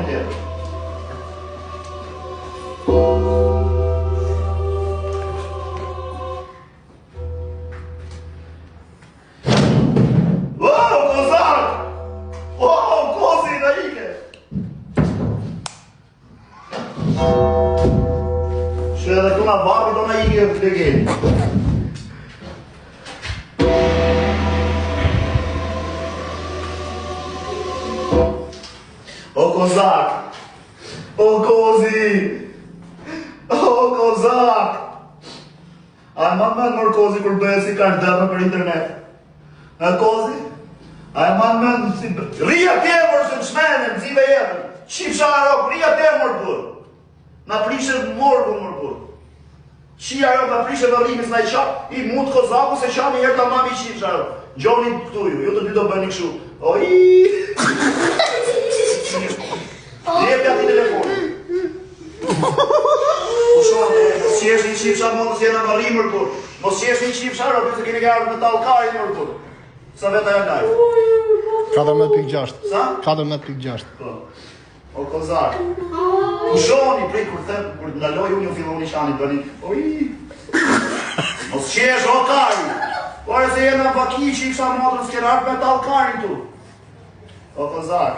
tjetër. Edhe këna vapi do na ike të geni. O kozak! O kozi! O kozak! A e man men mërë kozi kur bëhet si ka dërme për internet? E kozi? A e man men si... Rria temër se në shmenem, zive jetën! Shqip sharok, rria temër për! Na prishe morgu mërgur. Qia jo na prishe vëllimis na i qap, i mund kozaku se qam i herë ta mami qip sharo. Gjoni këtu ju të dy do bëni kështu. Oj! Jepja ti telefonin. Po shonë, mos qesh një qip sharo, mos jena vëllim mërgur. Mos qesh një qip sharo, përse keni garë me talkari mërgur. Sa veta janë lajë? 14.6. Sa? 14.6. O kozak, pushoni prej kur ndaloj unë ju filloni shani bëni. Oj! Mos qesh o kari! Pare se jena vaki që i kësha motrën s'kerat me tal karin tu. O kozak.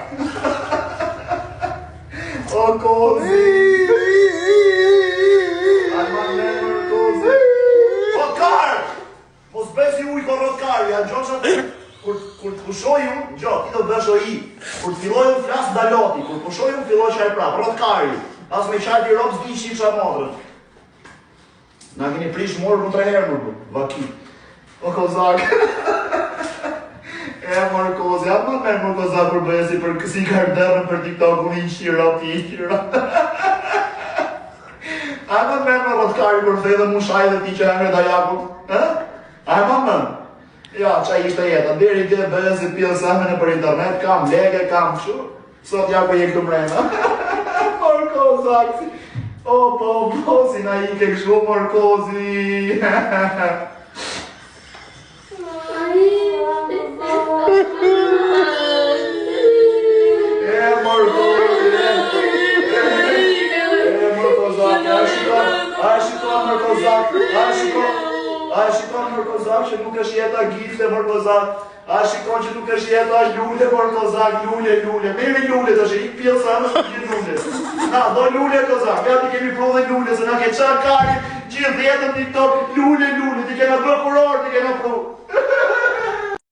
O kozi! Ajma nemër kozi! O kar! Mos besi uj korot kari, a gjoqë Kur të pushoj unë, gjo, ti do bësh o i. Kur të filloj unë flas daloti, kur pushoj unë filloj qaj prap, rotkari. As me qaj t'i ropë s'di qipsha modrën. Na keni prish morë më 3 herë mërë, vaki. O kozak. E mërë kozi, a më mërë mërë kozak për bëjesi për kësi kardërën për TikTok unë i qira, ti i qira. A më mërë më rotkari për fejdhe mu shaj dhe ti që e mërë da jakun? A më mërë? Ja, qa ishte jetë, deri të bëhe si pjellë sahmene për internet, kam lege, kam këshu, sot ja ku je këtu mrena. Morkozi, o po, si na ike këshu, morkozi. Morkozi, a shikon mërkozak që nuk është jeta gifte mërkozak, a shikon që nuk është jeta lule mërkozak, lule, meri lule të shë, i pjellë sa në shë gjithë lule. Na, do lule kozak, ja ti kemi pru dhe lule, se na ke qa kari, gjithë jetën TikTok, lule, ti kena bërë kuror, ti kena pru.